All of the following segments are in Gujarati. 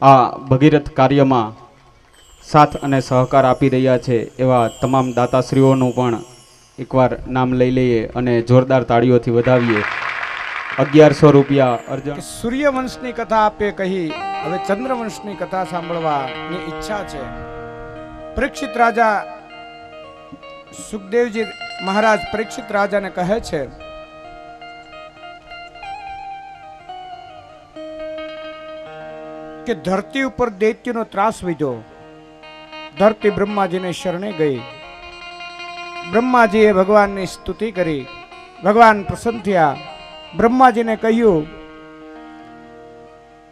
આ ભગીરથ કાર્યમાં સાથ અને સહકાર આપી રહ્યા છે એવા તમામ દાતાશ્રીઓનું પણ એકવાર નામ લઈ લઈએ અને જોરદાર તાળીઓથી વધાવીએ. 1100 રૂપિયા અર્જણ. સૂર્યવંશની કથા આપે કહી, હવે ચંદ્રવંશની કથા સાંભળવાની ઈચ્છા છે. પરીક્ષિત રાજા સુખદેવજી મહારાજ પરીક્ષિત રાજાને કહે છે કે ધરતી ઉપર દૈત્યનો ત્રાસ વિધો. ધરતી બ્રહ્માજીને શરણે ગઈ. બ્રહ્માજીએ ભગવાનની સ્તુતિ કરી. ભગવાન પ્રસન્ન થયા. બ્રહ્માજીને કહ્યું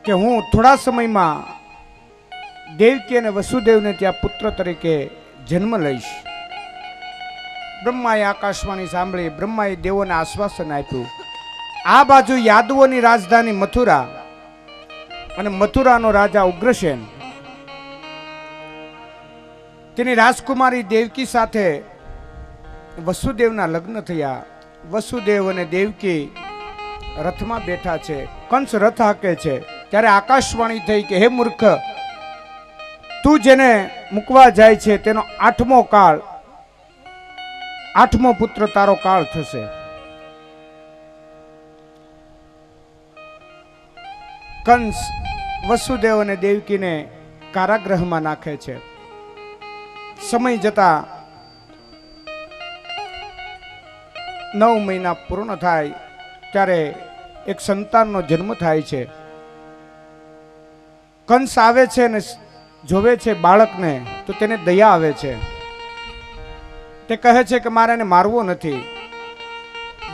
કે હું થોડા સમયમાં દેવકી અને વસુદેવને ત્યાં પુત્ર તરીકે જન્મ લઈશ. બ્રહ્માએ આકાશવાણી સાંભળી. બ્રહ્માએ દેવોને આશ્વાસન આપ્યું. આ બાજુ યાદવોની રાજધાની મથુરા અને મથુરાનો રાજા ઉગ્રસેન, તેની રાજકુમારી દેવકી સાથે વસુદેવના લગ્ન થયા. વસુદેવ અને દેવકી રથમાં બેઠા છે. કંસ રથ હાકે છે. ત્યારે આકાશવાણી થઈ કે હે મૂર્ખ, તું જેને મૂકવા જાય છે તેનો 8મો કાળ, 8મો પુત્ર તારો કાળ થશે. કંસ વસુદેવ અને દેવકીને કારાગૃહમાં નાખે છે. સમય જતા 9 મહિના પૂર્ણ થાય ત્યારે એક સંતાનનો જન્મ થાય છે. કંસ આવે છે અને જોવે છે બાળકને તો તેને દયા આવે છે. તે કહે છે કે મારે એને મારવો નથી.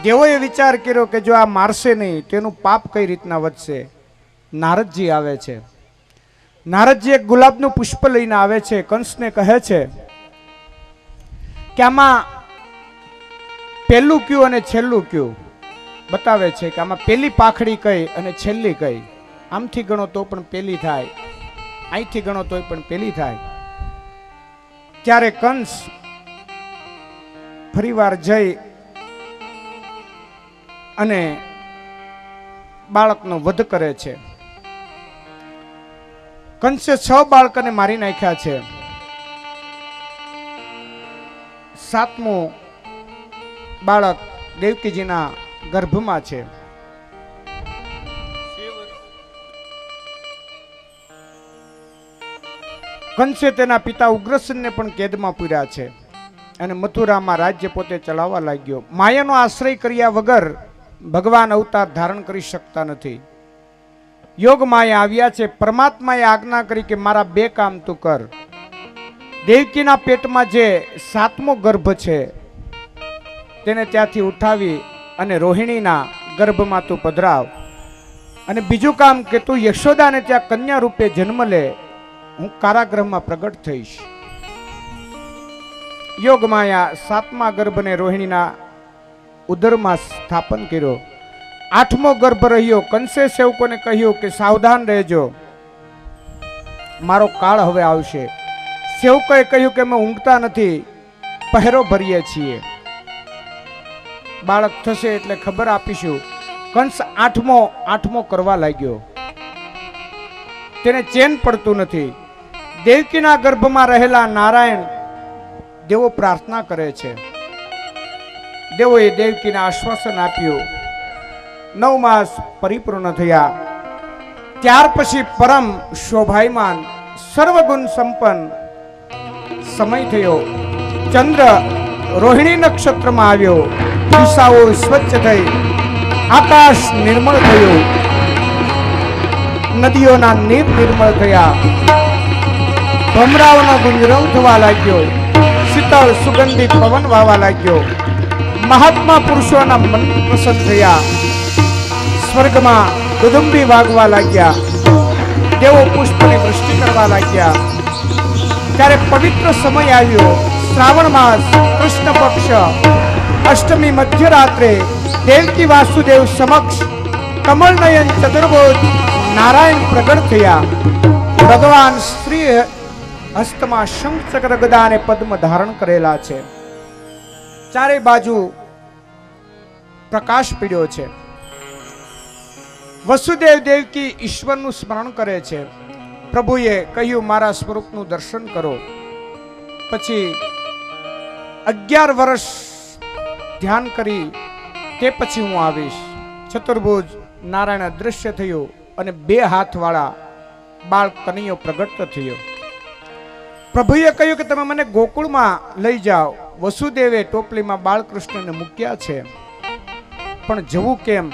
દેવોએ વિચાર કર્યો કે જો આ મારશે નહીં તેનું પાપ કઈ રીતના વધશે. નારદજી આવે છે. નારદજી એક ગુલાબનું પુષ્પ લઈને આવે છે. કંસને કહે છે કે આમાં પહેલું કયું અને છેલ્લું કયું બતાવે છે કે આમાં પહેલી પાખડી કઈ અને છેલ્લી કઈ. આમથી ગણો તો પણ પહેલી થાય, અહીંથી ગણો તો પણ પહેલી થાય. ત્યારે કંસ ફરીવાર જઈ અને બાળકનો વધ કરે છે. કંસે 6 બાળકોને મારી નાખ્યા છે. 7મું બાળક દેવકીજીના ગર્ભમાં છે. કંસે તેના પિતા ઉગ્રસેનને પણ કેદમાં પૂર્યા છે અને મથુરામાં રાજ્ય પોતે ચલાવવા લાગ્યો. માયાનો આશ્રય કર્યા વગર ભગવાન અવતાર ધારણ કરી શકતા નથી. યોગ માયા આવ્યા છે. પરમાત્માએ આજ્ઞા કરી કે મારા 2 કામ તું કર. દેવકીના પેટમાં જે 7મો ગર્ભ છે તેને ત્યાંથી ઉઠાવી અને રોહિણીના ગર્ભમાં તું પધરાવ. અને બીજું કામ કે તું યશોદાને ત્યાં કન્યા રૂપે જન્મ લે. હું કારાગૃહમાં પ્રગટ થઈશ. યોગ માયા 7મા ગર્ભને રોહિણીના ઉદરમાં સ્થાપન કર્યો. 8મો ગર્ભ રહ્યો. કંસે સેવકોને કહ્યું કે સાવધાન રહેજો, મારો કાળ હવે આવશે. સેવકોએ કહ્યું કે અમે ઊંઘતા નથી, પહેરો ભરીએ છીએ. બાળક થશે એટલે ખબર આપીશું. કંસ 8મો કરવા લાગ્યો. તેને ચેન પડતું નથી. દેવકીના ગર્ભમાં રહેલા નારાયણ દેવો પ્રાર્થના કરે છે. દેવોએ દેવકીને આશ્વાસન આપ્યું. 9 માસ પરિપૂર્ણ થયા. ત્યાર પછી પરમ શોભાયમાન સર્વગુણ સંપન્ન સમય થયો. ચંદ્ર રોહિણી નક્ષત્રમાં આવ્યો. દિશાઓ સ્વચ્છ થઈ, આકાશ નિર્મળ થયું, નદીઓના નીર નિર્મળ થયા, ભમરાઓનો ગુંજરાવ થવા લાગ્યો, શીતળ સુગંધિત પવન વાવા લાગ્યો, મહાત્મા પુરુષોના મન પ્રસન્ન થયા, સ્વર્ગમાં દુદુંબી વાગવા લાગ્યા, દેવો પુષ્પની વૃષ્ટિ કરવા લાગ્યા. ત્યારે પવિત્ર સમય આવ્યો. શ્રાવણ માસ, કૃષ્ણ પક્ષ, અષ્ટમી મધ્યરાત્રે દેવકી વાસુદેવ સમક્ષ કમળનયન ચતુર્ભુજ નારાયણ પ્રગટ થયા. ભગવાન શ્રી હસ્તમાં શંખ ચક્ર ગદા અને પદ્મ ધારણ કરેલા છે. ચારે બાજુ પ્રકાશ પીડ્યો છે. વસુદેવ દેવકી ઈશ્વરનું સ્મરણ કરે છે. પ્રભુએ કહ્યું મારા સ્વરૂપનું દર્શન કરો. પછી 11 વર્ષ ધ્યાન કરી તે પછી હું આવીશ. ચતુર્ભુજ નારાયણ અદૃશ્ય થયું અને 2 હાથવાળા બાળ કનૈયો પ્રગટ થયો. પ્રભુએ કહ્યું કે તમે મને ગોકુળમાં લઈ જાઓ. વસુદેવે ટોપલીમાં બાળકૃષ્ણને મૂક્યા છે, પણ જવું કેમ?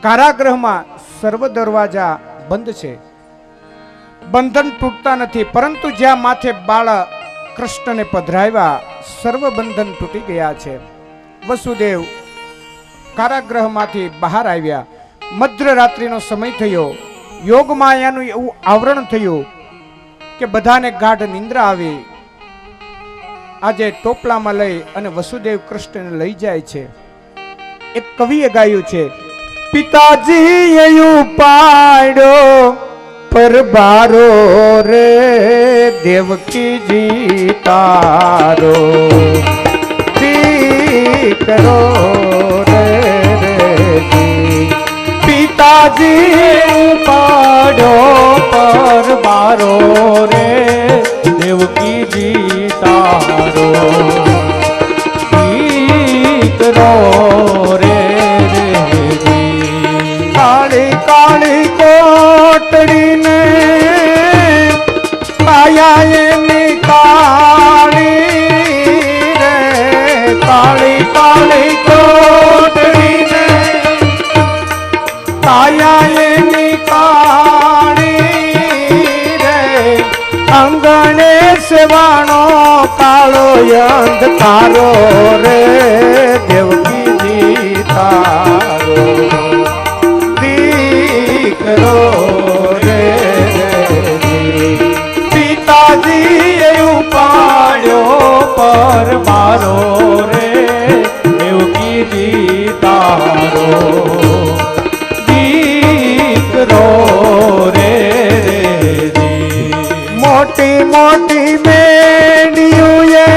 કારાગૃહમાં સર્વ દરવાજા બંધ છે, બંધન તૂટતા નથી. પરંતુ જ્યાં માથે બાળ કૃષ્ણને પધરાવ્યા સર્વ બંધન તૂટી ગયા છે. વસુદેવ કારાગૃહમાંથી બહાર આવ્યા. મધ્યરાત્રિનો સમય થયો. યોગ માયાનું એવું આવરણ થયું કે બધાને ગાઢ નિંદ્રા આવી. આજે ટોપલામાં લઈ અને વસુદેવ કૃષ્ણને લઈ જાય છે. એક કવિએ ગાયું છે, પિતાજી ઉપાડ્યો પરબારો રે દેવકીજી તારો દીકરો રે પિતાજી ઉપાડ્યો પરબારો રે દેવકીજી તારો દીકરો રે કાળી કાળી કોટડીને કાયા એની કાળી રે કાળી કાળી કોટડીને કાયા એની કાળી રે અંગણે સેવાણો કાળો અંધકારો રે દેવકીજી તારો દીકરો રે પિતાજીએ ઉપાડ્યો પરબારો રે દેવકીજી તારો દીકરો રે મોટી મોટી મેડીઓએ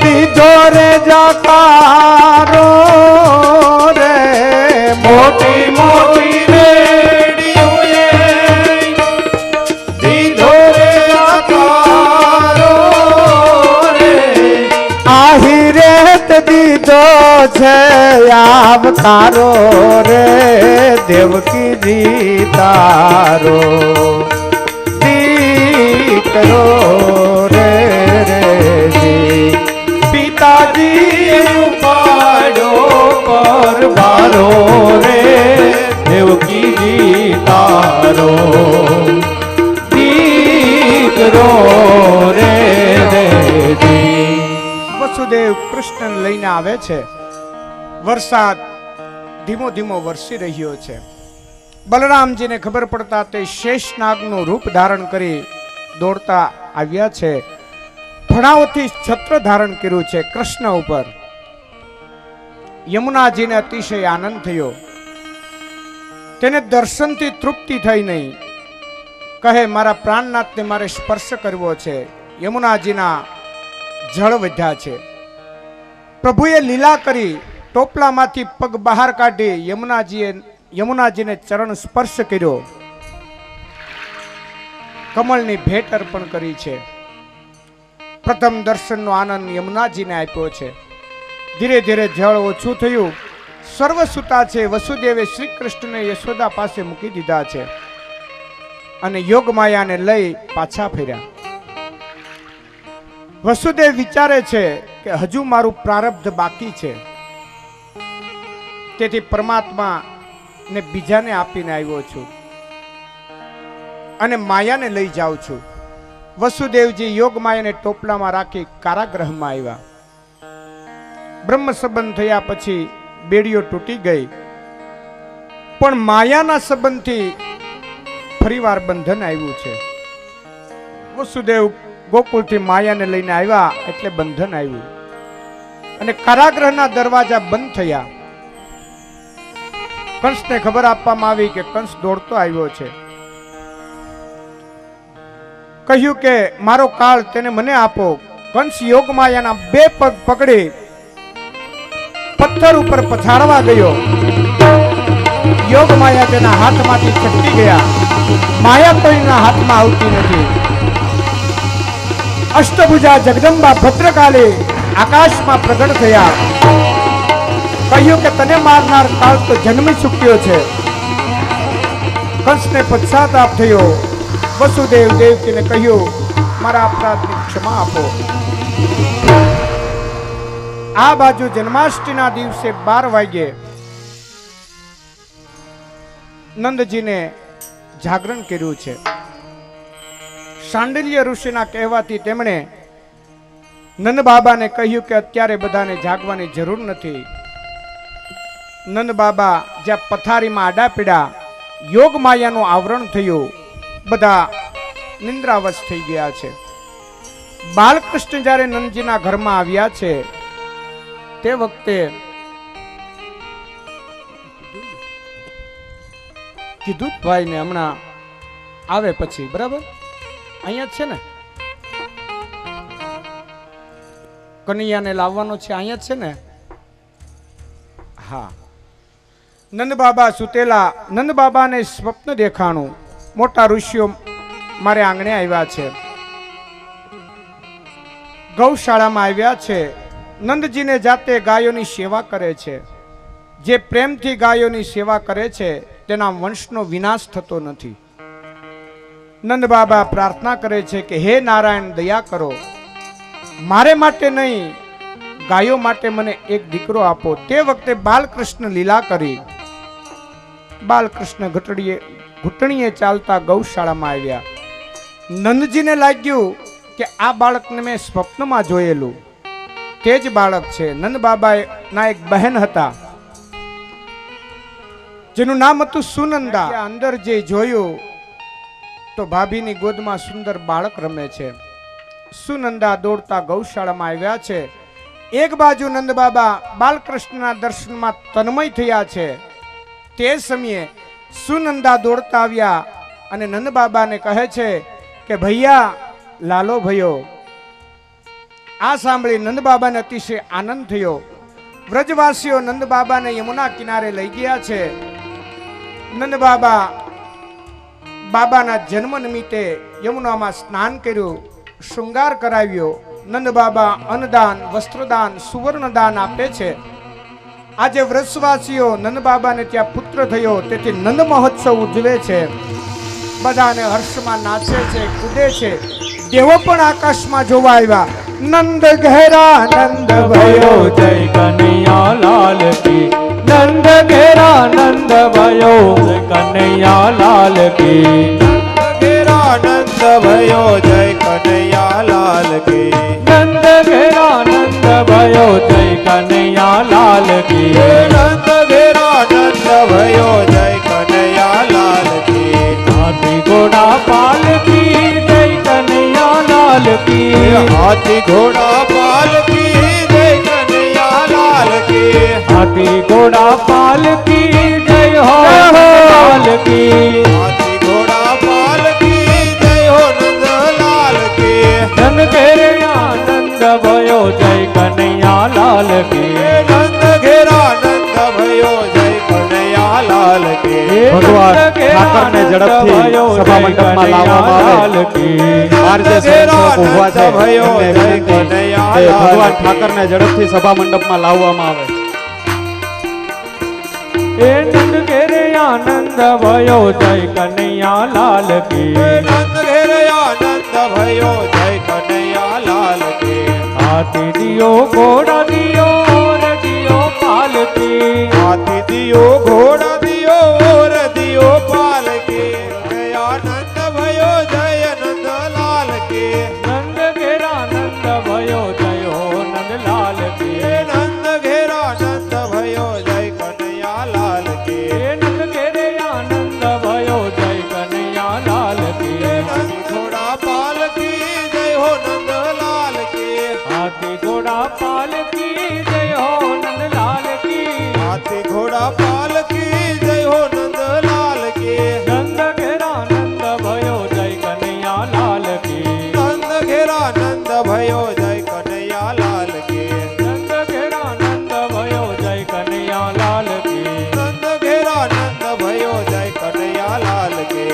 દીધો રે જકારો રે મોટી મોટી મેડીઓએ દીધો રે જકારો રે આહિરેત દીધો છે આવતારો રે દેવકીજી તારો દીકરો રે પિતાજી ઉપાડ્યો પરબારો રે દેવકીજી તારો દીકરો રે વસુદેવ કૃષ્ણ લઈને આવે છે. વરસાદ ધીમો ધીમો વરસી રહ્યો છે. બલરામજીને ખબર પડતા તે શેષનાગનું રૂપ ધારણ કરી દોડતા આવ્યા છે. ફણાઓથી છત્ર ધારણ કર્યું છે કૃષ્ણ ઉપર. યમુનાજીને અતિશય આનંદ થયો. તેને દર્શનથી તૃપ્તિ થઈ નહીં. કહે મારા પ્રાણનાથને મારે સ્પર્શ કરવો છે. યમુનાજીના જળ વધ્યા છે. પ્રભુએ લીલા કરી ટોપલામાંથી પગ બહાર કાઢી યમુનાજીને ચરણ સ્પર્શ કર્યો. કમળની ભેટ અર્પણ કરી છે. પ્રથમ દર્શનનો આનંદ યમુનાજીને આપ્યો છે. ધીરે ધીરે જળ ઓછું થયું. સર્વસુતા છે. વસુદેવે શ્રી કૃષ્ણને યશોદા પાસે મૂકી દીધા છે અને યોગ માયાને લઈ પાછા ફર્યા. વસુદેવ વિચારે છે કે હજુ મારું પ્રારબ્ધ બાકી છે, તેથી પરમાત્મા ને બીજાને આપીને આવ્યો છું અને માયાને લઈ જાઉં છું. વસુદેવજી યોગ માયાને ટોપલામાં રાખી કારાગૃહમાં આવ્યા. બ્રહ્મ સંબંધ થયા પછી બેડીઓ તૂટી ગઈ, પણ માયાના સંબંધથી ફરીવાર બંધન આવ્યું છે. વસુદેવ ગોકુળથી માયાને લઈને આવ્યા એટલે બંધન આવ્યું અને કારાગૃહના દરવાજા બંધ થયા. કંસને ખબર આપવામાં આવી કે કંસ દોડતો આવ્યો છે. કહ્યું કે મારો કાળ તેને મને આપો. કંસ યોગ માયાના 2 પગ પકડી પથ્થર ઉપર પછાડવા ગયો. યોગ માયા તેના હાથમાંથી છટકી ગયા. માયા કોઈના હાથમાં આવતી નથી. અષ્ટભુજા જગદંબા ભદ્રકાલે આકાશમાં પ્રગટ થયા. કહ્યું કે તને મારનાર કાળ તો જન્મી ચૂક્યો છે. કંસને પશ્ચાતાપ થયો. વસુદેવ દેવકીને કહ્યું મારા અપરાધની ક્ષમા આપો. આ બાજુ જન્માષ્ટમીના દિવસે 12 વાગ્યે નંદજીને જાગરણ કર્યું છે. શાંડિલ્ય ઋષિના કહેવાથી તેમણે નંદ બાબાને કહ્યું કે અત્યારે બધાને જાગવાની જરૂર નથી. નંદ બાબા જ્યાં પથારીમાં આડા પીડા યોગ માયાનું આવરણ થયું, બધા નિંદ્રાવશ થઈ ગયા છે. બાલકૃષ્ણ જ્યારે નંદજીના ઘરમાં આવ્યા છે તે વખતે કીધું ભાઈને હમણાં આવે પછી, બરાબર અહીંયા જ છે ને, કનૈયાને લાવવાનો છે, અહીંયા જ છે ને. હા, નંદ બાબા સુતેલા. નંદ બાબાને સ્વપ્ન દેખાણું, મોટા ઋષિઓ મારે આંગણે આવ્યા છે, ગૌશાળામાં આવ્યા છે. નંદજીને જાતે ગાયોની સેવા કરે છે. જે પ્રેમથી ગાયોની સેવા કરે છે તેના વંશનો વિનાશ થતો નથી. નંદ બાબા પ્રાર્થના કરે છે કે હે નારાયણ, દયા કરો, મારે માટે નહીં ગાયો માટે મને એક દીકરો આપો. તે વખતે બાલકૃષ્ણ લીલા કરી. બાલકૃષ્ણ ઘૂંટણીએ ચાલતા ગૌશાળામાં આવ્યા. નંદજીને લાગ્યું કે આ બાળકને મેં સ્વપ્નમાં જોયેલું, તે જ બાળક છે. નંદ બાબાના એક બહેન હતા જેનું નામ હતું સુનંદા. અંદર જે જોયું તો ભાભીની ગોદમાં સુંદર બાળક રમે છે. સુનંદા દોડતા ગૌશાળામાં આવ્યા છે. એક બાજુ નંદ બાબા બાલકૃષ્ણના દર્શનમાં તન્મય થયા છે. તે સમયે સુનંદા દોડતા આવ્યા અને નંદ બાબાને કહે છે કે ભૈયા, લાલો ભયો. આ સાંભળી નંદ બાબાને અતિશય આનંદ થયો. વ્રજવાસીઓ નંદ બાબાને યમુના કિનારે લઈ ગયા છે. નંદ બાબા બાબાના જન્મ નિમિત્તે યમુનામાં સ્નાન કર્યું, શૃંગાર કરાવ્યો. નંદ બાબા અન્નદાન, વસ્ત્રદાન, સુવર્ણદાન આપે છે. આજે વ્રજવાસીઓ નંદ બાબાને ત્યાં પુત્ર થયો તેથી નંદ મહોત્સવ ઉજવે છે. બધાને હર્ષમાં નાચે છે, કૂદે છે. દેવો પણ આકાશમાં જોવા આવ્યા. નંદ ઘેરા નંદ भयो जय कन्हैया लाल की, नंद घेरा नंद भयो जय कन्हैया लाल की, नंद घेरा नंद भयो जय कन्हैया लाल की, नंद घेरा नंद भयो जय कन्हैया लाल की, नंद घेरा नंद भयो जय कन्हैया लाल की, हाथी घोड़ा पालकी जय कन्हैया लाल की, हाथी घोड़ा पालकी जय कन्हैया लाल की, हाथी घोड़ा पालकी जय हो लाल की, हाथी घोड़ा पालकी जय हो नंद लाल की, नंद घेरा नंद भयो जय कन्हैया लाल की, नंद घेरा नंद भयो जय कन्हैया लाल की, ભગવાન ઠાકરને ઝડપથી સભા મંડપમાં લાવવામાં આવે. બહાર જે સ્વયંસેવકો ઊભા છે એમને વિનંતી કે ભગવાન ઠાકરને ઝડપથી સભા મંડપમાં લાવવામાં આવે. એ નંદ ઘેરે આનંદ भयो જય કનૈયા લાલ કી, नंद घेरे आनंद भयो जय कन्हैया लाल की, હાથી દિયો ઘોડા દિયો રજિયો પાલકી, हाथी दियो घोड़ा दियो और दियो पालकी, आनंद भयो जय नंद लाल की, નંદ ઘેરા નંદ भयो જય હો નંદ લાલ કી, नंद घेरा नंद भयो जय कन्हैया लाल की, એ નંદ ઘેરે આનંદ भयो જય કનૈયા લાલ કી, हाथी घोड़ा पालकी जय हो नंद लाल की, હાથી ઘોડા પાલકી જય હો નંદ લાલ કી, हाथी घोड़ा पालकी जय हो नंद लाल की, નંદ ઘેરા નંદ भयो જય કનૈયા લાલ કી, नंद घेरा नंद भयो जय कन्हैया लाल की, નંદ ઘેરા નંદ भयो જય કનૈયા લાલ કી, नंद घेरा नंद भयो जय कन्हैया लाल की,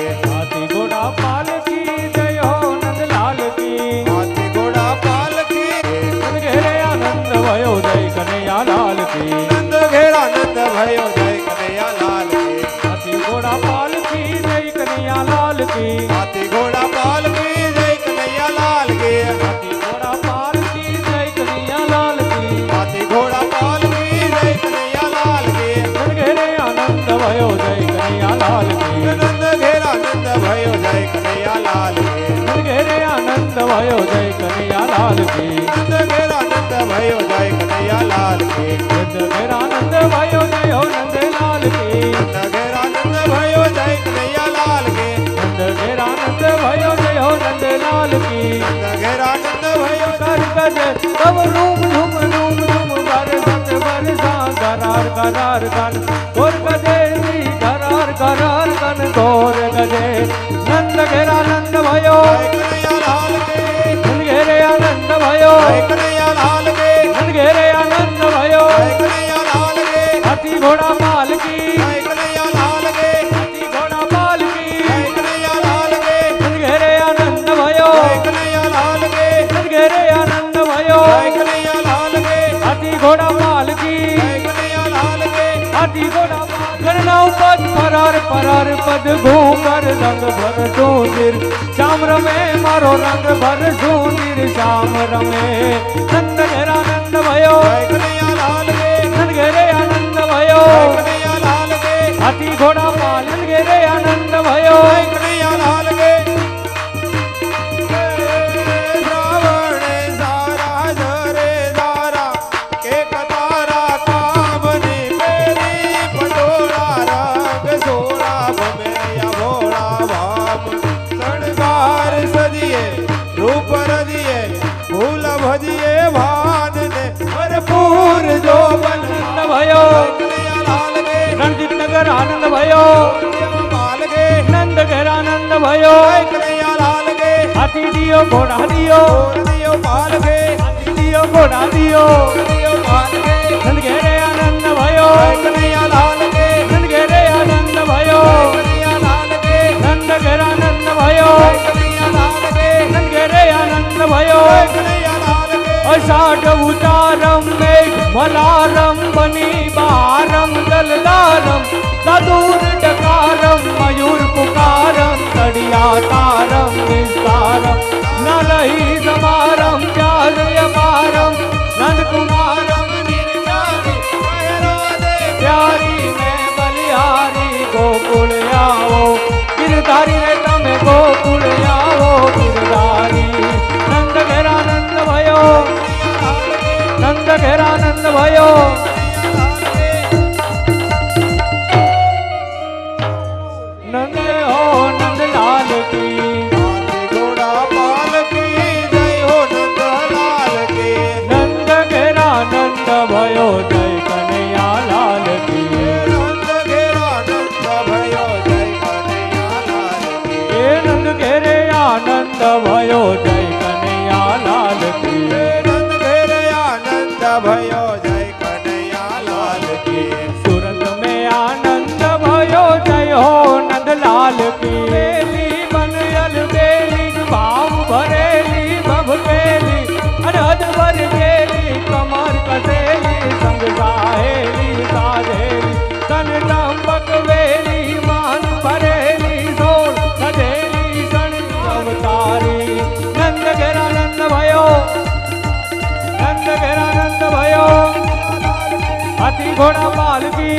की हाथी घोड़ा पाल की जय कन्हैया लाल की हाथी घोड़ा पाल की जय कन्हैया लाल की हाथी घोड़ा पाल की जय कन्हैया लाल की नंद घेरे आनंद भयो जय कन्हैया लाल की नंद घेरा नंद भयो जय कन्हैया लाल की नंद घेरे आनंद भयो जय कन्हैया लाल की नंद घेरा नंद भयो जय कन्हैया लाल की नंद घेरा आनंद भयो जय हो नंद लाल की नंद घेरा नंद भयो जय कन्हैया लाल की नंद घेरा आनंद भयो जय हो नंद लाल की नंद घेरा नंद भयो कर गजे तब रूम झूम बर सत बरसा करार करार गन गोर गजे करार करार गन गोर गजे नंद घेरा आनंद भयो जय कन्हैया लाल की नंद घेरे आनंद भयो जय कन्हैया लाल की नंद घेरे आनंद भयो जय कन्हैया लाल की हाथी घोड़ा पाल की जय कन्हैया लाल की हाथी घोड़ा पाल की जय कन्हैया लाल की नंद घेरे आनंद भयो जय कन्हैया लाल की नंद घेरे आनंद भयो जय कन्हैया लाल की हाथी घोड़ा पाल की जय कन्हैया लाल की हाथी घोड़ा करना पद फरार फरार पद घूमर रंग भर सुंदर श्याम रमे मारो रंग भर सुंदर श्याम रमे नंद घेरा आनंद भयो जय कन्हैया लाल की नंद घेरे आनंद भयो जय कन्हैया लाल की हाथी घोड़ा पाल नंद घेरे आनंद भयो जय कन्हैया लाल की श्रावण सारा झरे धारा के कतारा कामनी मेरी पटोरा रंग सोरा भमेया भोरा भाम शृंगार सजिए रूप रजिए फूल भजिए भान ने भरपूर जो बन आनंद भयो कन्हैया लाल के रणजीत नगर आनंद भयो लाल के नंद घेरा आनंद भयो कन्हैया लाल के हाथी दियो घोड़ा दियो दियो पाल के हाथी दियो घोड़ा दियो दियो पाल के नंद घेरे आनंद भयो कन्हैया लाल के नंद घेरे आनंद भयो कन्हैया लाल के नंद घेरा आनंद भयो कन्हैया लाल के नंद घेरे आनंद भयो कन्हैया लाल के अषाढ़ उतारम मेघ मलारम बनी बारम जलदारम सदूर डकारम मयूर पुकारम तड़िया तारम विस्तारम नलही समारम प्यारम नंद कुमारम निर्जारी प्यारी में बलिहारी गोकुल आओ गिरधारी रे तमे गोकुल आओ गिरधारी नंद घेरा आनंद भयो नंद घेरा आनंद भयो नंद हो नंद लाल की घोड़ा पाल की जय हो नंद लाल के नंद घेरा आनंद भयो जय कन्हैया लाल की नंद घेरा नंद भयो जय कन्हैया लाल के ये नंद घेरे आनंद भयो जय कन्हैया लाल की नंद घेरे आनंद भयो जय कन्हैया लाल के सूरत में आनंद भयो जय हो नंद लाल की बेली बनयल बेली भाव भरेली भभकेली अनहद भर गेली कमर कसेली संग साहेली साधेली तन टंबक वेली मान भरेली सोल सजेली सन अवतारी नंद घेरा नंद भयो नंद घेरा नंद भयो हाथी घोड़ा पाल की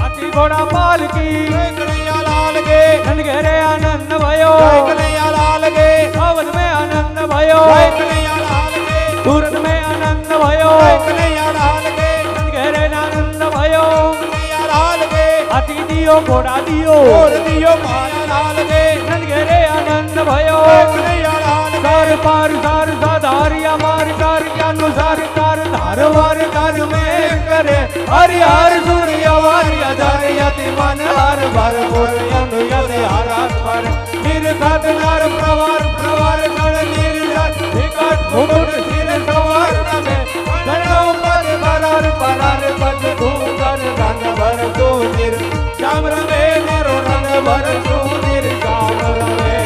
हाथी घोड़ा पाल की जय कन्हैया लाल के नंद घेरे आनंद भयो जय कन्हैया लाल के अवध में आनंद भयो जय कन्हैया लाल के सूरत में आनंद भयो जय कन्हैया लाल के नंद घेरे आनंद भयो कन्हैया लाल के हाथी दियो घोड़ा दियो और दियो माया लाल के नंद घेरे आनंद भयो जय कन्हैया लाल के सार पार सार साधारिया मार कार के अनुसार कार धार वार कार में करे हरि हर सूर्य वार्य धर यति मन हर भर पुर यनु यति हरात पर निर्घात नार प्रवार प्रवार गण निर्जर विकट मुकुट सिर सवार नमे गणों पद बरार परार पद धूकर रंग भर सुंदर श्याम रमे मारो रंग भर सुंदर श्याम रमे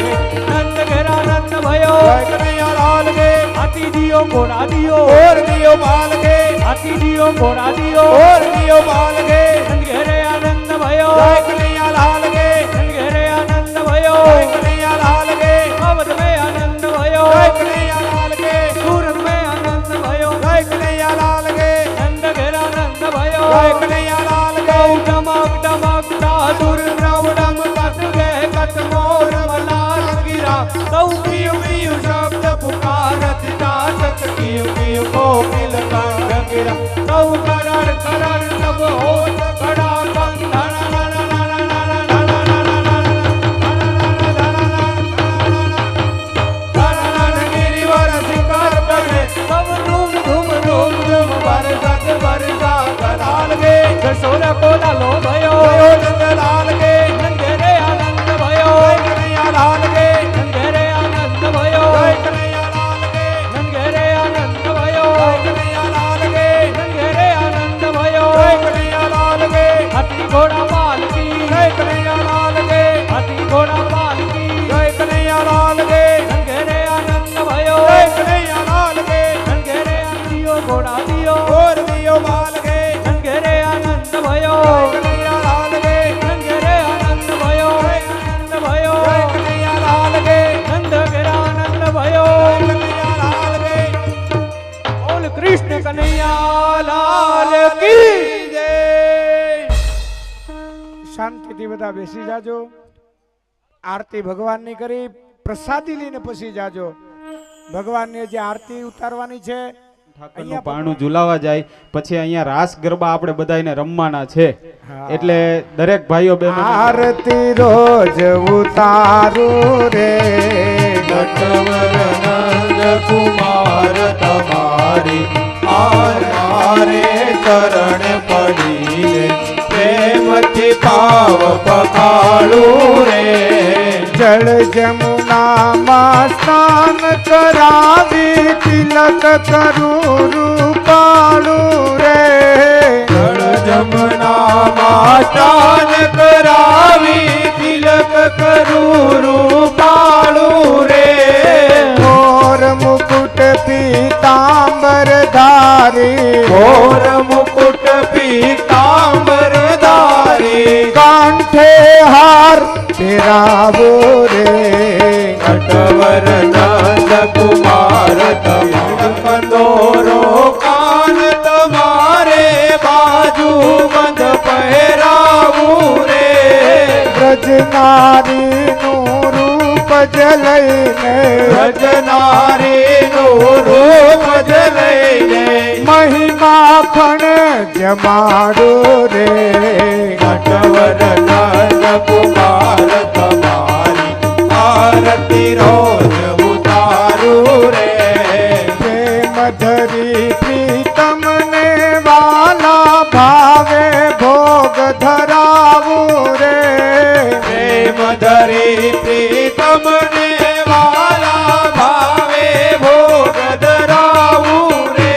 नंद घेरा नंद भयो जय कन्हैया लाल के हाथी दियो घोड़ा दियो और दियो माल के हाथी दियो घोड़ा दियो और दियो माल के नंद घेरे आनंद भयो जय कन्हैया लाल के नंद घेरे आनंद કનૈયા લાલ કી જય. શાંતિથી બધા બેસી જાજો. આરતી ભગવાનની કરી પ્રસાદી લઈને પછી જાજો. ભગવાનની જે આરતી ઉતારવાની છે ઠાકરનું પારણું ઝુલાવા જાય પછી અહીંયા રાસ ગરબા આપણે બધાને રમવાના છે. હા. એટલે દરેક ભાઈઓ બહેનો આરતી રોજ ઉતારું રે નટવર નંદ કુમાર તમારી મારે ચરણ પડીને પ્રેમથી પાવ પખાડું રે જળ જમુનામાં સ્નાન કરાવી તિલક કરું રૂપાળું રે જળ જમનામાં સ્નાન કરાવી તિલક કરું રૂપાળું રે મોર મુકુટ પીતાંબર ધારી મોર મુકુટ પીતાંબર ધારી કાંઠે હાર પહેરાવો રે નટવર નંદ કુમાર તમાર કંદોરો કાન તમારે બાજુ બંધ પહેરાવું રે વ્રજનારીનું રૂપ જલઈને રજનારીનું રૂપ જ લઈને મહિમા ખણ જમાડો રે નટવર નંદ કુમાર તમારી આરતી રોજ ઉતારું રે પ્રેમ ધરી પ્રીતમને વાલા ભાવે ભોગ ધરાવું રે પ્રેમ ધરી પ્રીતમને વાલા ભાવે ભોગ ધરાવું રે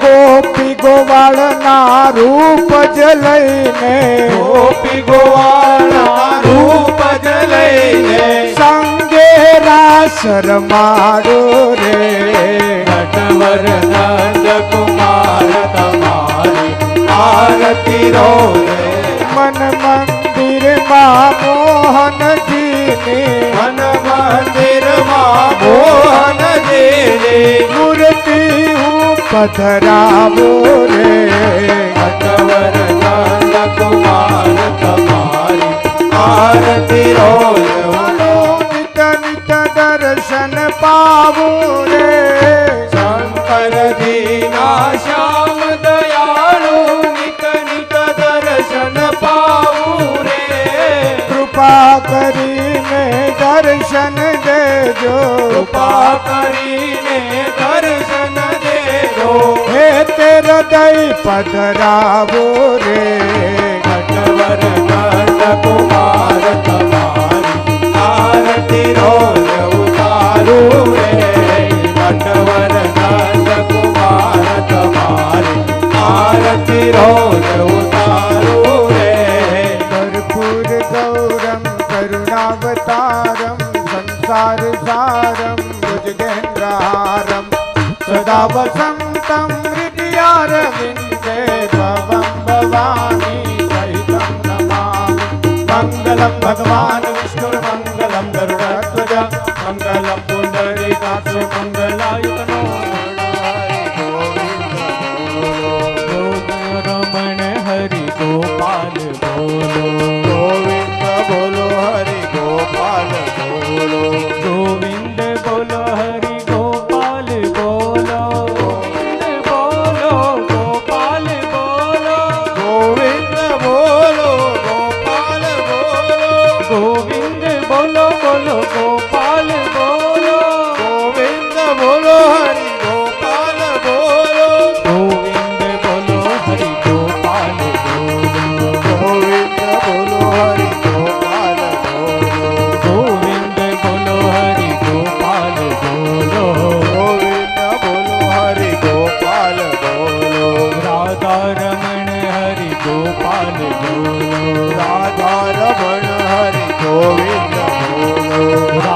ગોપી ગોવાળના રૂપ જ લઈને ગોપી ગોવાળના રૂપ જ લઈને સંગે રાસ રમાડો રે નટવર નંદ કુમાર તમારી આરતી રોજ મન મંદિરમાં મોહનજીની મન મંદિરમાં મોહનજીની મૂર્તિ હું પધરાવો રે નટવર નંદ કુમાર તમારી આરતી રોજ નિત નિત દર્શન પાવું રે શંકર દીના શ્યામ દયાળુ નિત નિત દર્શન પાવું રે કૃપા કરીને દર્શન દેજો કૃપા કરીને દર્શન દેજો હે તે હૃદય પધરાવો રે નટવર નંદ કુમાર તમારી આરતી રોજ ઉતારું રે નટવર નંદ કુમાર તમારી આરતી રોજ ઉતારું રે कर्पूर गौरम करुणावतारम संसार सारम भुजगेन्द्रहारम सदा वसंतम हृदयारविंदे भवं भवानी सहितं नमामि मंगलम भगवान विष्णुर्मंगलम गरुड़ध्वज मंगलम पुंडरीकाक्ष मंगलायुतनो રમણ હરિ ગોપાલ બોલો गोविंद बोलो हरि गोपाल बोलो ગોવિંદ બોલો હરિ ગોપાલ બોલો ગોવિંદ બોલો ગોપાલ બોલો गोविंद बोलो गोपाल बोलो ગોવિંદ બોલો બોલો ગોપાલ બોલો गोविंद बोलो हरि गोपाल बोलो ગોવિંદ બોલો હરિ ગોપાલ બોલો गोविंद बोलो हरि गोपाल बोलो ગોવિંદ બોલો હરિ ગોપાલ બોલો गोविंद बोलो हरि गोपाल बोलो રાધા રમણ હરિ ગોપાલ બોલો राधा रमण हरि गोविंद बोलो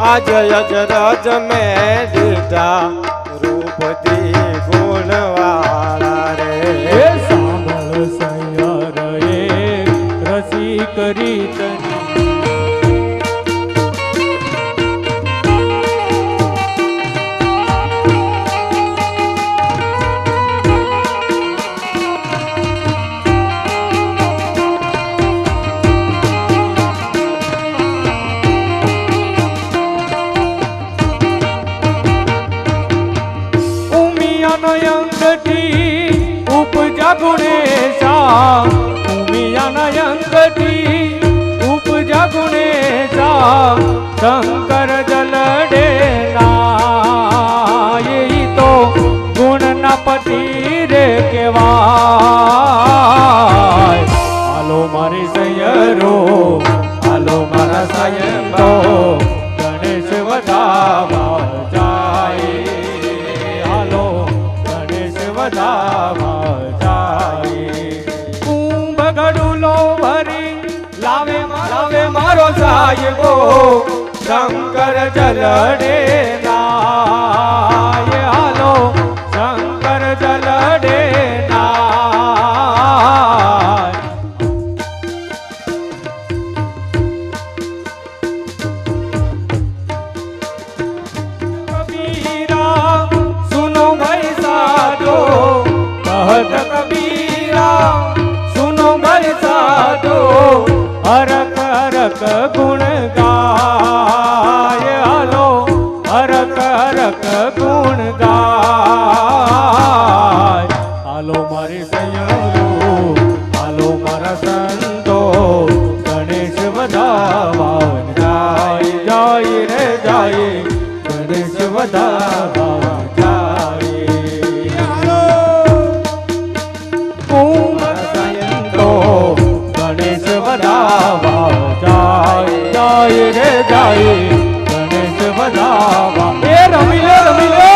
आज अजरज में दीटा रूपती गुणवाला रे એ સાંભળ સૈયર એક રસિક રીતની ઉપજા ગુણેશા ઉમિયાના અંગથી ઉપજા ગુણેશા શંકર જલડે ના એ તો ગુણના પતિ રે કેવાય હાલો મારી સૈયરો હાલો મારા સાયંતો ગણેશ વધાવા જાય હાલો ગણેશ વધાવા લાવે મારો સાહેબો શંકર જલડે નાય હાલો શંકર જલડે નાય કબીરા સુનો ભાઈ સાધો કહત કબીરા સુનો ભાઈ સાધો હરક હરક ગુણ ગાય હાલો હરક હરક ગુણ ગાય હાલો મારી સૈયરો હાલો મારા સંતો ગણેશ વધાવા જાય જાય રે જાય ગણેશ વધાવા જાય ગણેશ વધાવા જાય જાય રે જાય ગણેશ વધાવા એ રમી લે રમી લે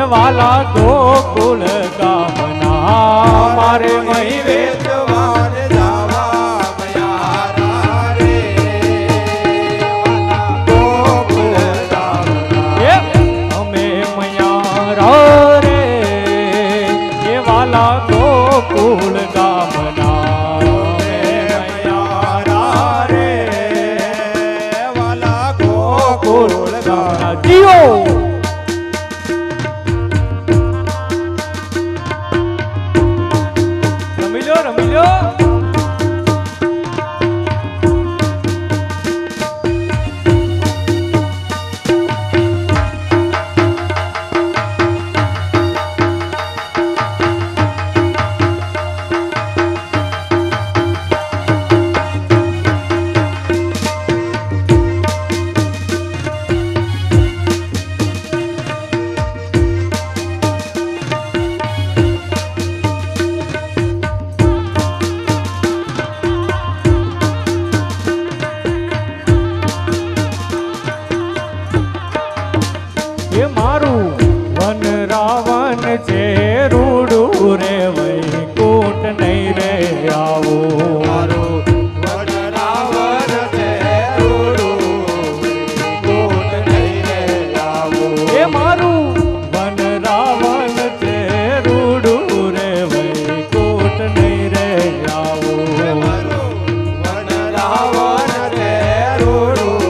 વાલા ગોકુળ ગામના મારે મહી વેચવાન જાવા મયારા રે ગોકુળ ગામના અમે મયારા રે એ વાલા ગોકુળ ગામના મયારા રે વાલા ગોકુળ ગામના જીઓ રમી લો એ મારું વન રાવણ છે રૂડું રે વૈકુંઠ નહીં રે આવું મારું વન રાવણ છે રૂડું વૈકુંઠ નહીં રે આવું એ મારું વન રાવણ છે રૂડું રે વૈકુંઠ નહીં રે આવું મારું વન રાવણ છે રૂડું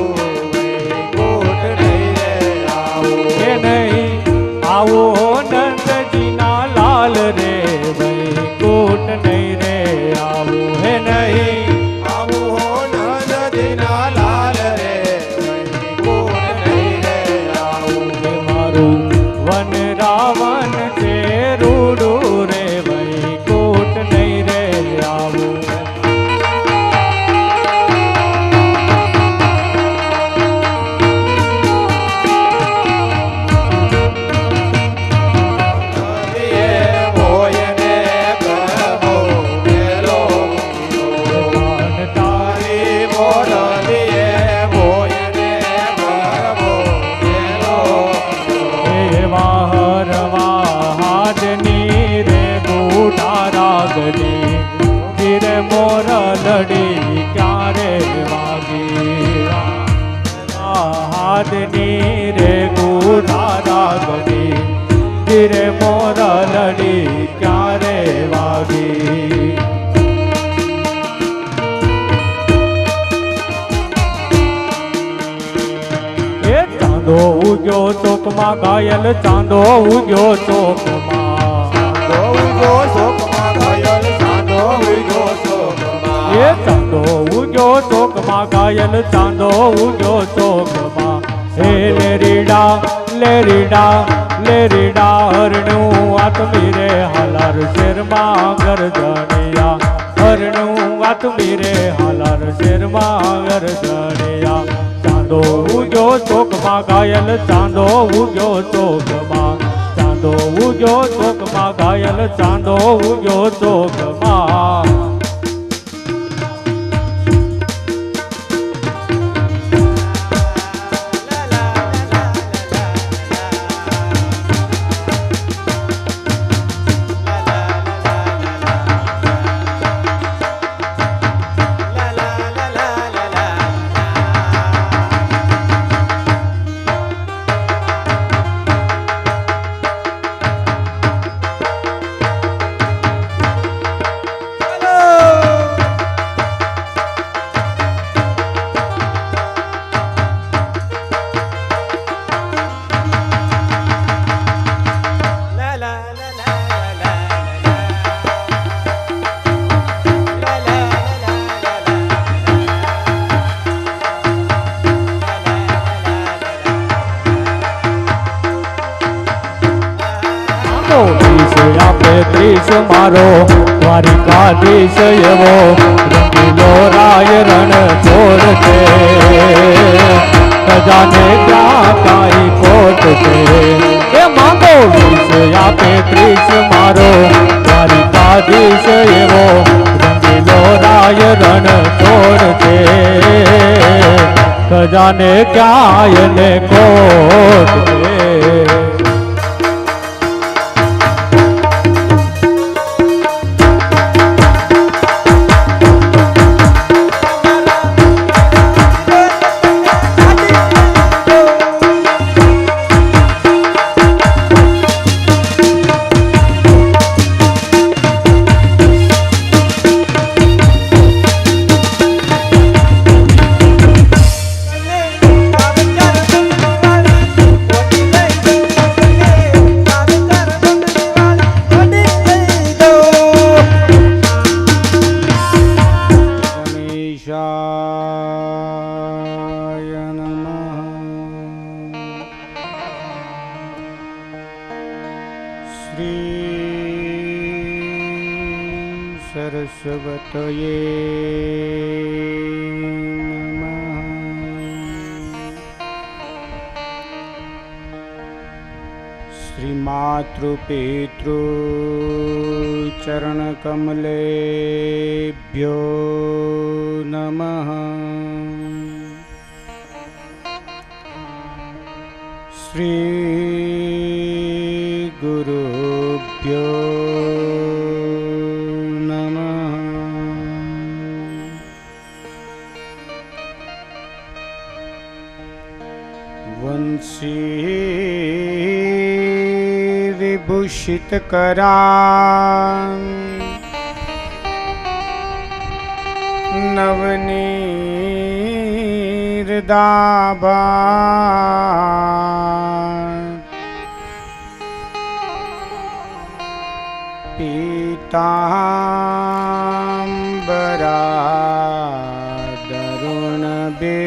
વૈકુંઠ નહીં રે આવું એ નહીં આવો નંદજીના લાલ રે વૈકુંઠ નહીં રે આવું હે નહીં આવું નંદજીના લાલ રે વૈકુંઠ નહીં રે આવું હે મારું વન રાવણ છે રૂડું રે વૈકુંઠ નહીં રે આવું નદીએ મોયને પ્રભુ મેલો ભગવાન તારી તારી મોરલીએ મોયને પ્રભુ મેલો એવા હરવા હાજની રે બુઢા રાગની ધીરે મોર લડી ક્યારે વાગી હાજની રે બુઢા રાગની ધીરે મોર લડી ક્યારે વાગી એ ચાંદો ઉગ્યો ચોકમાં ઘાયલ ચાંદો ઉગ્યો ચોકમાં સાંધો ઉગો શોકમાં ઘાયલ સાંધો ઉગો શોકમાં એ ચાંદો ઉગ્યો ચોકમાં ઘાયલ ચાંદો ઉગ્યો ચોકમાં હે લેરીડા હરણું આત્મી રે હાલાર શેરમાં ગરજણિયા હરણું આત્મી રે હાલાર શેરમાં ગરજણિયા ચાંદો ઉગ્યો ચોકમાં ઘાયલ ચાંદો ઉગ્યો ચોકમાં ચાંદો ઉગ્યો ચોકમાં ઘાયલ ચાંદો ઉગ્યો ચોકમાં આપે ત્રીસ મારો દ્વારિકાધીશ એવો રંગીલો રાય રણ છોડ છે ખજાને ક્યાં કાંઈ ખોટ છે એ માંગો વીસ આપે ત્રીસ મારો દ્વારિકાધીશ એવો રંગીલો રાય રણ છોડ છે ખજાને ક્યાંય ને ખોટ છે સરસ્વતયે શ્રીમાતૃપિતૃ ચરણકમલેભ્યો નમઃ. श्री गुरुभ्यो नमः। वंशी विभूषित करां नवनीरदाभा पीतांबरा दरुणबे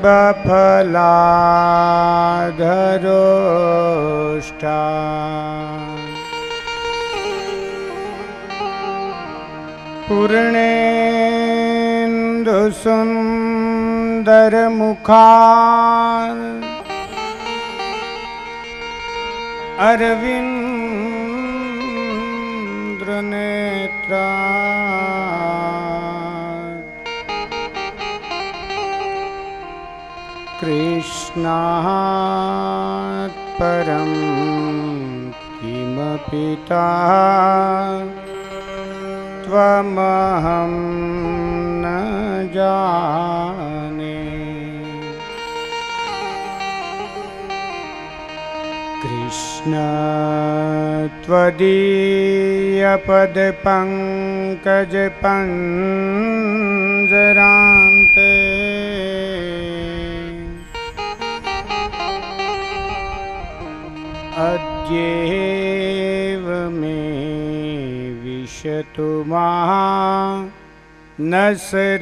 बफलाधरोष्टा पूर्णेन्दु सुंदर मुखार अरविंद्र नेत्रा कृष्णात् परं किमपिता त्वमहं न जाने। कृष्ण त्वदीयपदपङ्कजपञ्जरान्ते अद्येव मे विशतु नसराजहंस।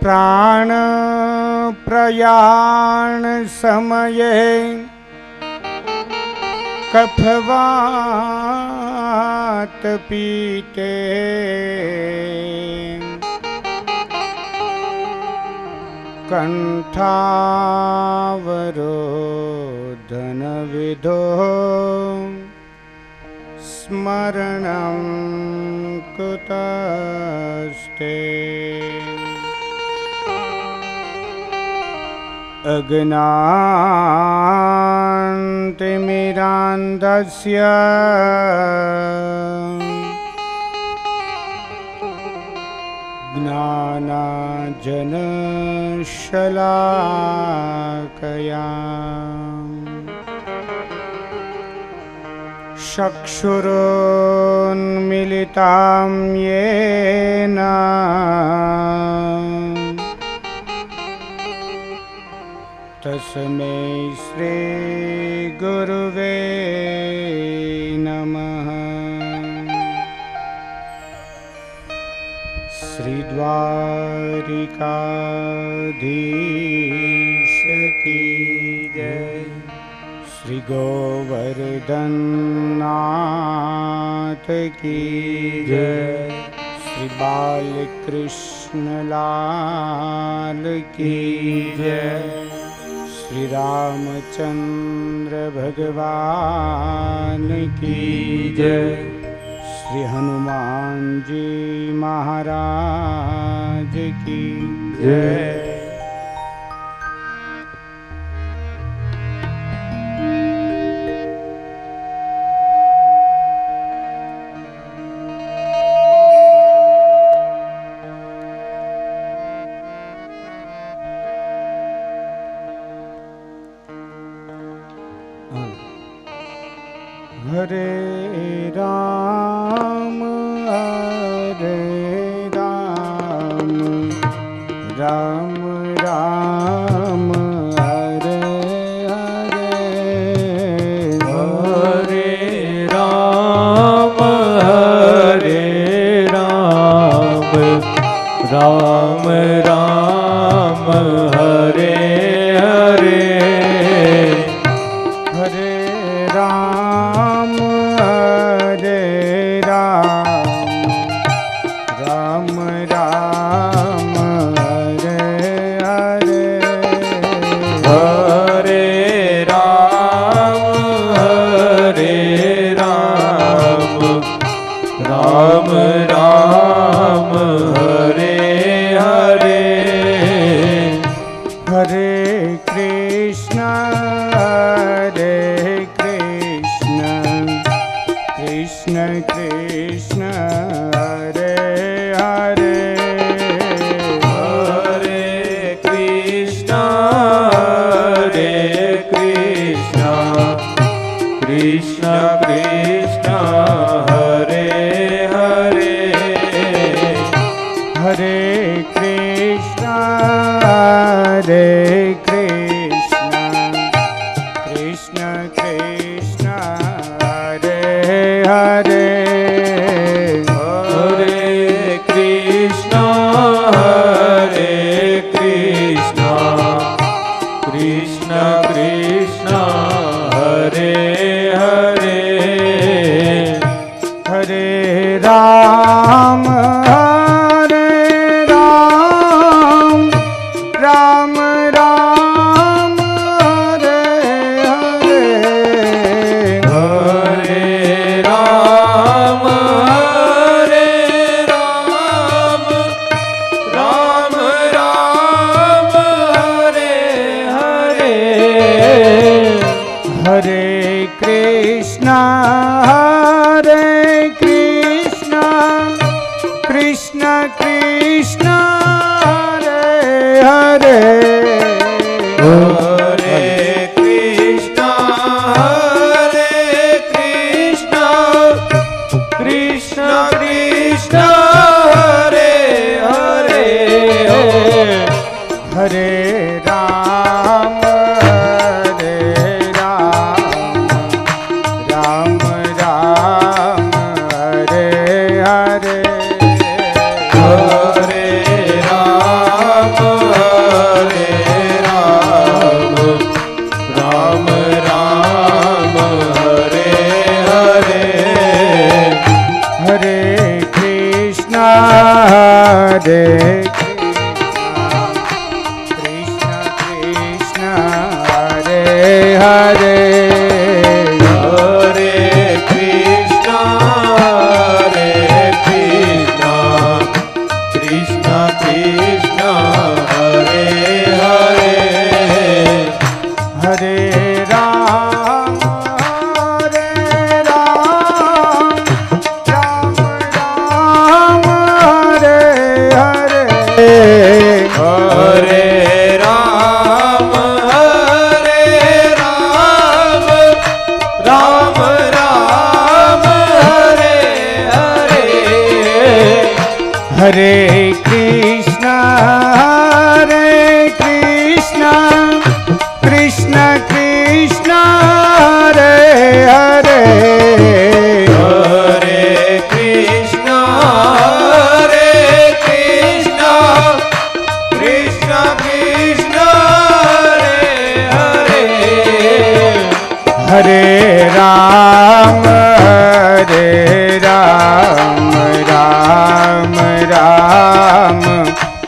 प्राण प्रयाण समये कफवात पीते कंठावरोधन विधो स्मरणं कुतस्ते। अज्ञानतिमिरान्धस्य ज्ञानाञ्जनशलाकया चक्षुरुन्मीलितं येन तस्मै श्री गुरुवे नमः। श्री द्वारिकाधीश की जय, श्री गोवर्धननाथ की जय, श्री बालकृष्ण लाल की जय, श्री रामचंद्र भगवान की जय, श्री हनुमान जी महाराज की जय। हरे राम राम राम हरे हरे, हरे राम राम राम हरे हरे, हरे राम राम राम हरे हरे, हरे राम राम राम हरे कृष्णा कृष्ण कृष्ण हरे हरे हरे कृष्णा कृष्ण कृष्ण हरे हरे हरे राम राम राम हरे हरे हरे राम हरे राम राम राम हरे हरे हरे कृष्णा कृष्ण कृष्ण हरे हरे हरे कृष्णा कृष्ण कृष्ण हरे हरे हरे राम राम राम हरे हरे हरे राम राम राम हरे हरे हरे कृष्णा कृष्ण कृष्ण हरे हरे हरे कृष्णा कृष्ण कृष्ण हरे हरे हरे राम राम राम हरे हरे हरे राम राम राम हरे हरे हरे कृष्णा कृष्ण कृष्ण हरे हरे हरे कृष्णा कृष्ण कृष्ण कृष्ण हरे हरे हरे राम राम राम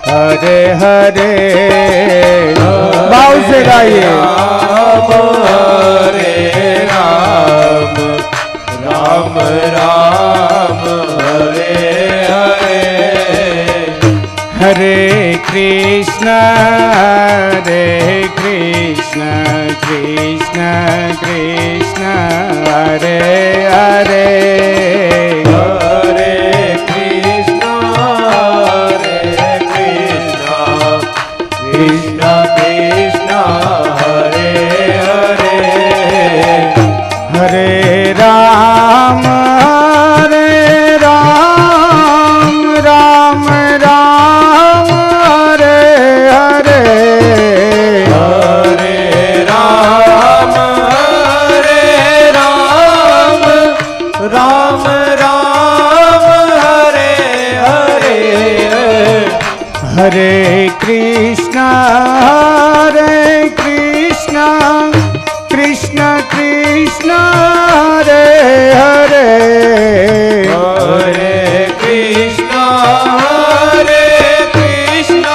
हरे हरे भाव से गाइए हरे राम राम राम हरे हरे हरे कृष्ण कृष्ण कृष्ण हरे हरे हरे कृष्णा कृष्ण कृष्ण हरे हरे हरे राम राम राम हरे हरे हरे राम राम राम हरे हरे हरे कृष्ण कृष्ण कृष्ण हरे हरे हरे कृष्णा कृष्ण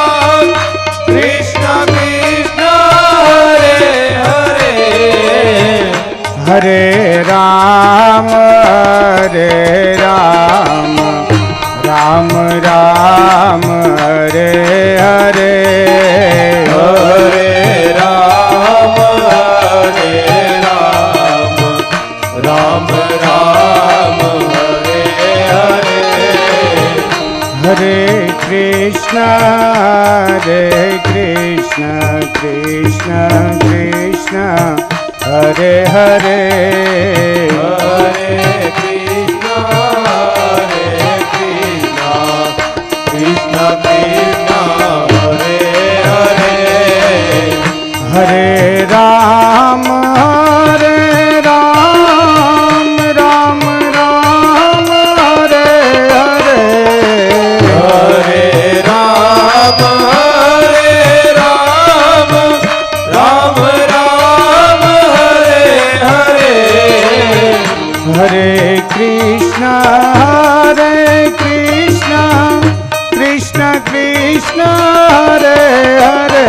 कृष्ण कृष्ण हरे हरे हरे राम राम राम हरे हरे हरे राम राम राम हरे हरे हरे कृष्ण कृष्ण कृष्ण हरे हरे हरे कृष्णा कृष्ण कृष्ण हरे हरे हरे राम राम राम हरे हरे हरे राम राम राम हरे हरे हरे कृष्ण कृष्ण कृष्ण हरे हरे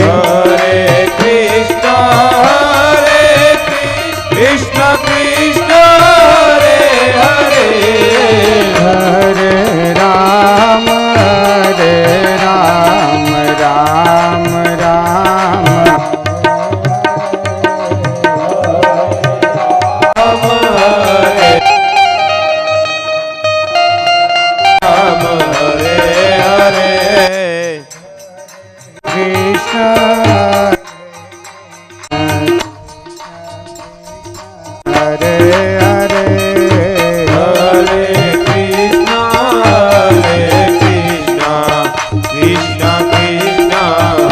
हरे कृष्ण कृष्ण कृष्ण हरे हरे हरे राम राम राम हरे हरे कृष्ण हरे हरे हरे कृष्ण कृष्ण कृष्ण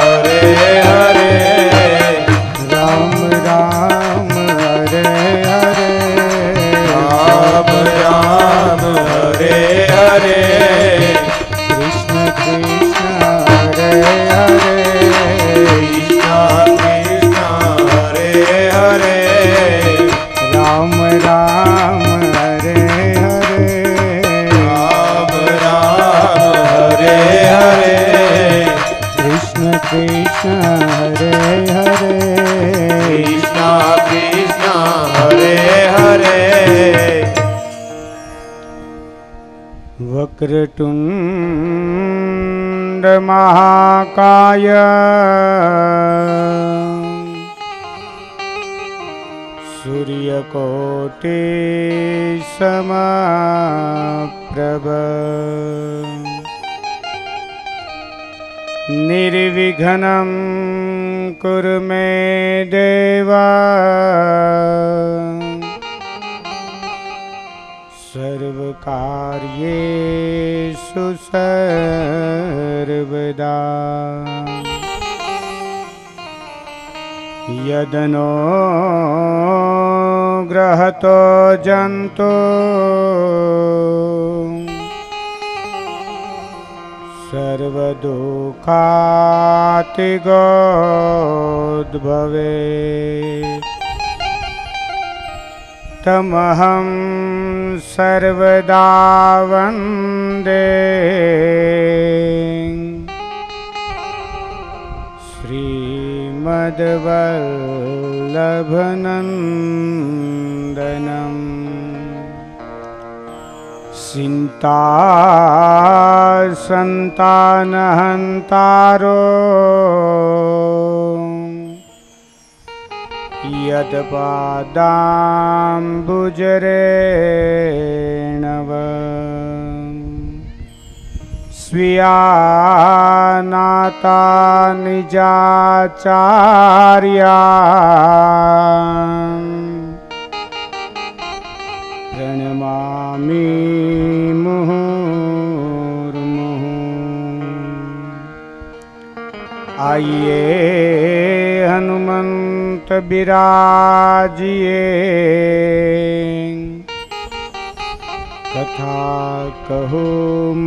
हरे हरे राम राम हरे हरे राम राम हरे हरे कृष्ण कृष्ण हरे हरे कृष्ण कृष्ण हरे हरे राम राम हरे हरे राम राम हरे हरे कृष्ण कृष्ण हरे हरे कृष्ण कृष्ण हरे हरे वक्रतुंड महाकाय सूर्यकोटि समप्रभ निर्विघ्नं कुरु मे देव सर्वकार्येषु सर्वदा यदनो ग्रहतो जंतो सर्वदुःखातिगोद्भवे तमहं सर्वदा वन्दे श्रीमद्वल्लभनन्दनं सिन्तासन्तानहन्तारो यत्पादाम्बुजरेणव स्वीयानाथा निजाचार्या प्रणमामि मुहुर्मुहुः आइए हनुमंत बिराजिए कथा कहो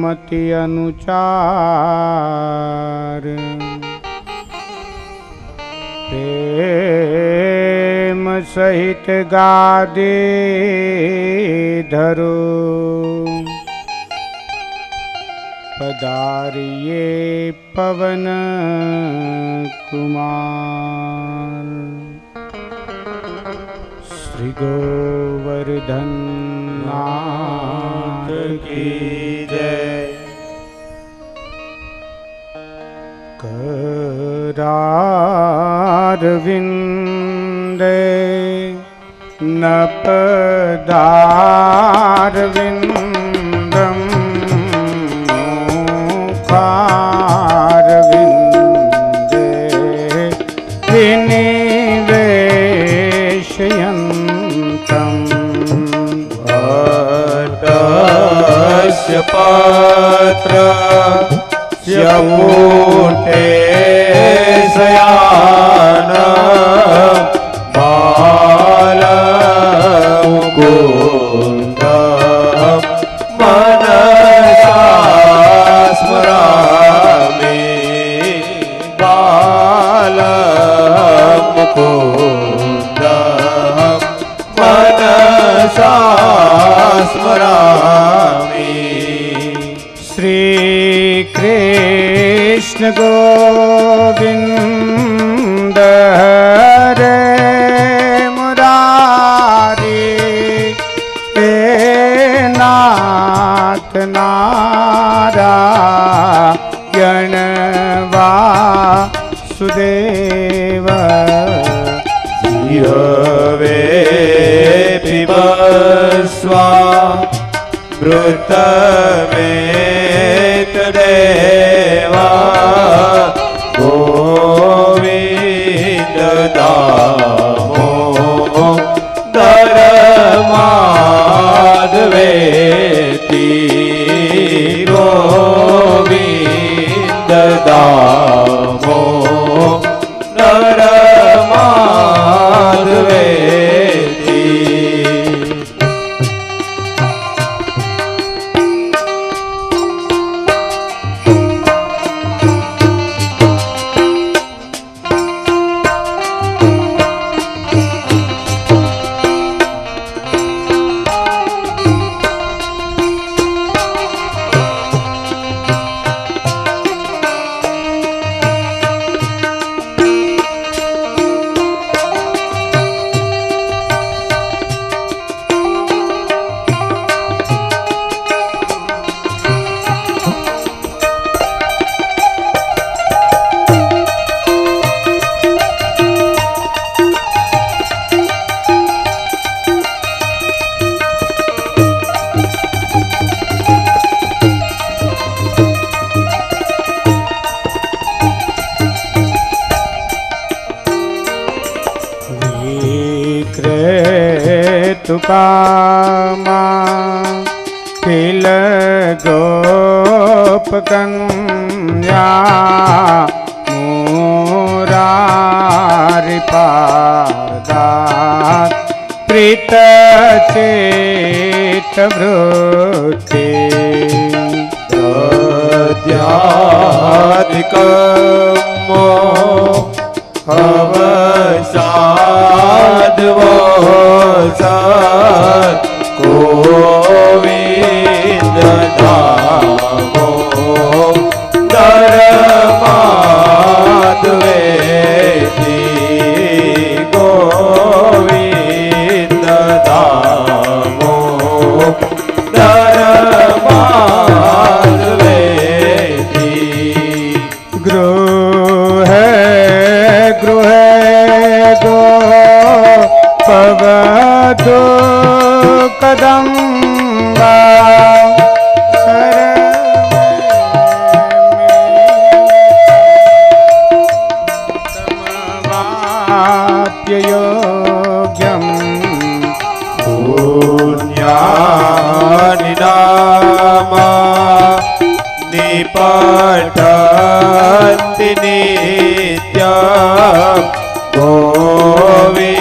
मति अनुचार प्रेम सहित गादे धरो पधारिए पवन कुमार श्री गोवर्धन नाथ की जय करारविंदे नपदारविंदम मुखारविंदे विनिवेशयन्तम् पत्र यपूटे शयान बाल मुकुंद मनसा स्मरामि बाल मुकुंद मनसा स्मरामि। श्री कृष्ण गोविंद हरे मुरारी हे नाथ नारायण वासुदेव। जिह्वे पिबस्वा मृतमेतदेवा गोविन्द दामोदर माधवेति गोविन्द दामोदर माधवेति। तुकामा किल गोपकन्या मुरारि पादात् प्रीत चेत वृत्ति दद्यादिकमो हवसाद्वो गोविन्द दामोदर माधवेति गोविन्द दामोदर माधवेति। गृहे गो पवतो कदम्बा योग्यम् पुण्यानि नामा निपठन्ति नित्यं गोविन्द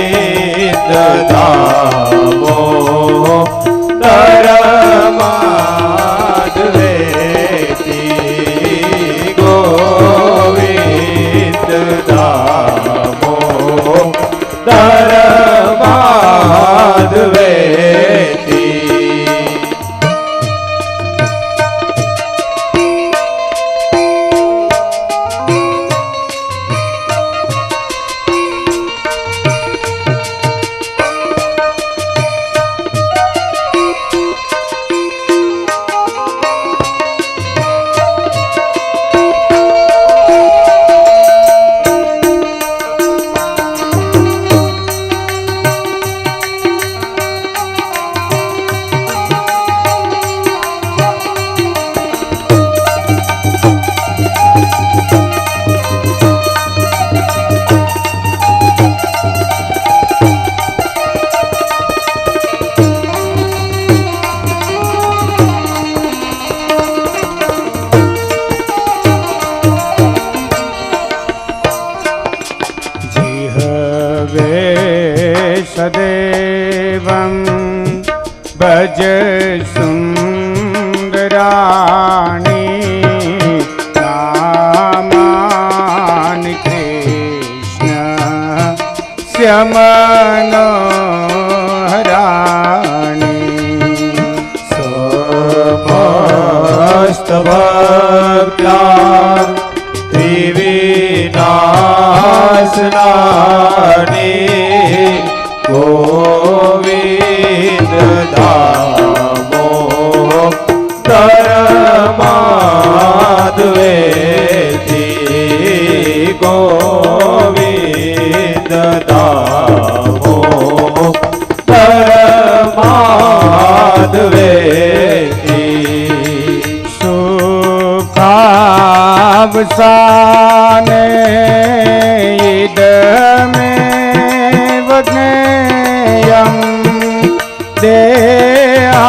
दामोदर माधवेति गोविन्द दामोदर माधवेति। શ્યામન હરાણી સમસ્ત ભક્તા ત્રિવિનાશનાની ગોવિંદ દામો ધર્માદ્વેતી ગોવિંદ દામો ધર્માદ્વેતી સુખાવસાને ઈદમેવ જ્ઞેયં દેહાવસાને